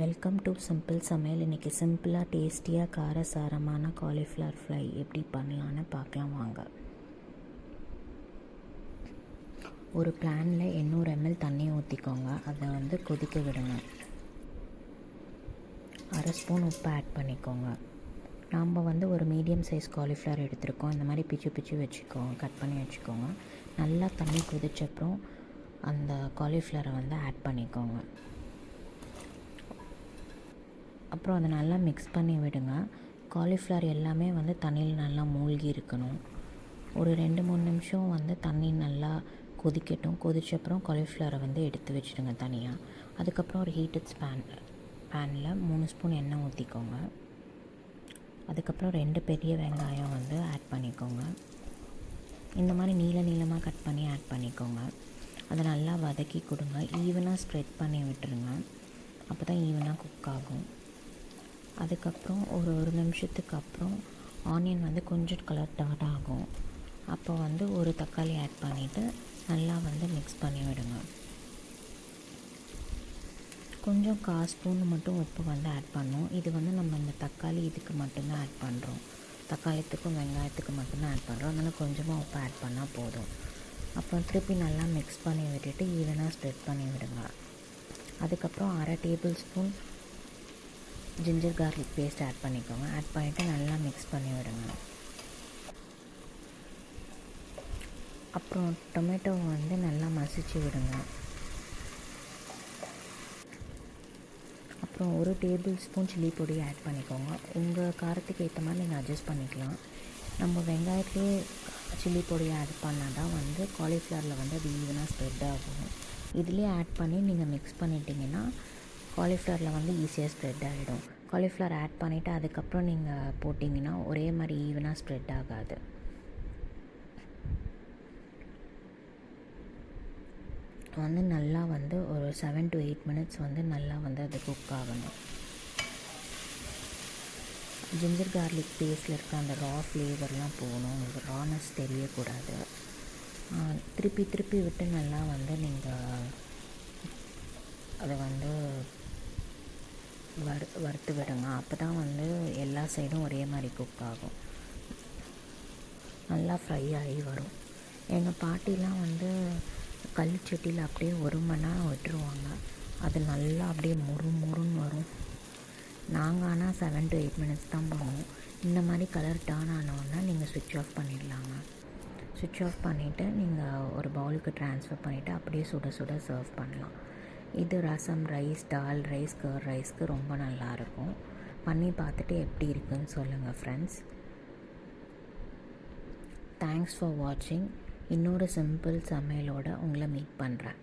Welcome to simple சமையல். இன்றைக்கி சிம்பிளாக டேஸ்டியாக காரசாரமான காலிஃப்ளவர் ஃப்ரை எப்படி பண்ணலான்னு பார்க்கலாம் வாங்க. ஒரு பேனில் 800 ml தண்ணி ஊற்றிக்கோங்க. அதை கொதிக்க விடுங்க. அரை ஸ்பூன் உப்பு ஆட் பண்ணிக்கோங்க. நாம் ஒரு மீடியம் சைஸ் காலிஃப்ளவர் எடுத்துருக்கோம். இந்த மாதிரி பிச்சு பிச்சு வச்சுக்கோங்க, கட் பண்ணி வச்சுக்கோங்க. நல்லா தண்ணி கொதிச்சப்புறம் அந்த காலிஃப்ளவரை ஆட் பண்ணிக்கோங்க. அப்புறம் அதை நல்லா மிக்ஸ் பண்ணி விடுங்க. காலிஃப்ளவர் எல்லாமே தண்ணியில் நல்லா மூழ்கி இருக்கணும். ஒரு 2-3 நிமிஷம் தண்ணி நல்லா கொதிக்கட்டும். கொதிச்சப்புறம் காலிஃப்ளவரை எடுத்து வச்சுடுங்க தனியாக. அதுக்கப்புறம் ஒரு ஹீட்டட் பேனில் 3 ஸ்பூன் எண்ணெய் ஊற்றிக்கோங்க. அதுக்கப்புறம் 2 பெரிய வெங்காயம் ஆட் பண்ணிக்கோங்க. இந்த மாதிரி நீளமாக கட் பண்ணி ஆட் பண்ணிக்கோங்க. அதை நல்லா வதக்கி கொடுங்க. ஈவனாக ஸ்ப்ரெட் பண்ணி விட்டுருங்க. அப்போ தான் ஈவனாக குக் ஆகும். அதுக்கப்புறம் ஒரு நிமிஷத்துக்கு அப்புறம் ஆனியன் கொஞ்சம் கலர் டாட் ஆகும். அப்போ ஒரு தக்காளி ஆட் பண்ணிவிட்டு நல்லா மிக்ஸ் பண்ணி விடுங்க. கொஞ்சம் 1/4 ஸ்பூன் மட்டும் உப்பு ஆட் பண்ணோம். இது நம்ம இந்த தக்காளி இதுக்கு மட்டும்தான் ஆட் பண்ணுறோம். தக்காளித்துக்கும் வெங்காயத்துக்கு மட்டும்தான் ஆட் பண்ணுறோம். அதனால் கொஞ்சமாக உப்பு ஆட் பண்ணால் போதும். அப்புறம் திருப்பி நல்லா மிக்ஸ் பண்ணி விட்டுட்டு ஈவனாக ஸ்ப்ரெட் பண்ணி விடுங்க. அதுக்கப்புறம் 1/2 table spoon ginger garlic paste add பண்ணிக்கோங்க. ஆட் பண்ணிவிட்டு நல்லா மிக்ஸ் பண்ணி விடுங்க. அப்புறம் டொமேட்டோவை நல்லா மசிச்சு விடுங்க. அப்புறம் 1 டேபிள் ஸ்பூன் சில்லி பொடி ஆட் பண்ணிக்கோங்க. உங்கள் காரத்துக்கு ஏற்ற மாதிரி நீங்கள் அட்ஜஸ்ட் பண்ணிக்கலாம். நம்ம வெங்காயத்துலேயே சில்லி பொடி ஆட் பண்ணால் தான் காலிஃப்ளவரில் அது ஈவனாக ஸ்ப்ரெட் ஆகும். இதுலேயே ஆட் பண்ணி நீங்கள் மிக்ஸ் பண்ணிட்டீங்கன்னா காலிஃப்ளவரில் ஈஸியாக ஸ்ப்ரெட் ஆகிடும். காலிஃப்ளவர் ஆட் பண்ணிவிட்டு அதுக்கப்புறம் நீங்கள் போட்டிங்கன்னா ஒரே மாதிரி ஈவனாக ஸ்ப்ரெட் ஆகாது. நல்லா ஒரு 7 to 8 minutes நல்லா அது குக் ஆகணும். ஜிஞ்சர் கார்லிக் பேஸ்ட்டில் இருக்க அந்த ரா ஃப்ளேவர்லாம் போகணும். உங்களுக்கு ரானஸ் தெரியக்கூடாது. திருப்பி விட்டு நல்லா நீங்கள் அதை வறுத்து விடுங்க. அப்போ தான் எல்லா சைடும் ஒரே மாதிரி குக் ஆகும், நல்லா ஃப்ரை ஆகி வரும். எங்கள் பாட்டிலாம் கல் சட்டியில் அப்படியே 1 மணி நேரம் விட்டுருவாங்க. அது நல்லா அப்படியே முறுன்னு வரும். நாங்கள் ஆனால் 7 to 8 minutes தான் பண்ணுவோம். இந்த மாதிரி கலர் டர்ன் ஆனோன்னா நீங்கள் ஸ்விட்ச் ஆஃப் பண்ணிடலாங்க. ஸ்விட்ச் ஆஃப் பண்ணிவிட்டு நீங்கள் ஒரு பவுலுக்கு ட்ரான்ஸ்ஃபர் பண்ணிவிட்டு அப்படியே சுட சுட சர்வ் பண்ணலாம். இது ரசம், ரைஸ், டால் ரைஸ், கர்ட் ரைஸ்க்கு ரொம்ப நல்லாயிருக்கும். பண்ணி பார்த்துட்டு எப்படி இருக்குன்னு சொல்லுங்கள் ஃப்ரெண்ட்ஸ். தேங்க்ஸ் ஃபார் வாட்சிங். இன்னொரு சிம்பிள் சமையலோடு உங்களை மீட் பண்ணுறேன்.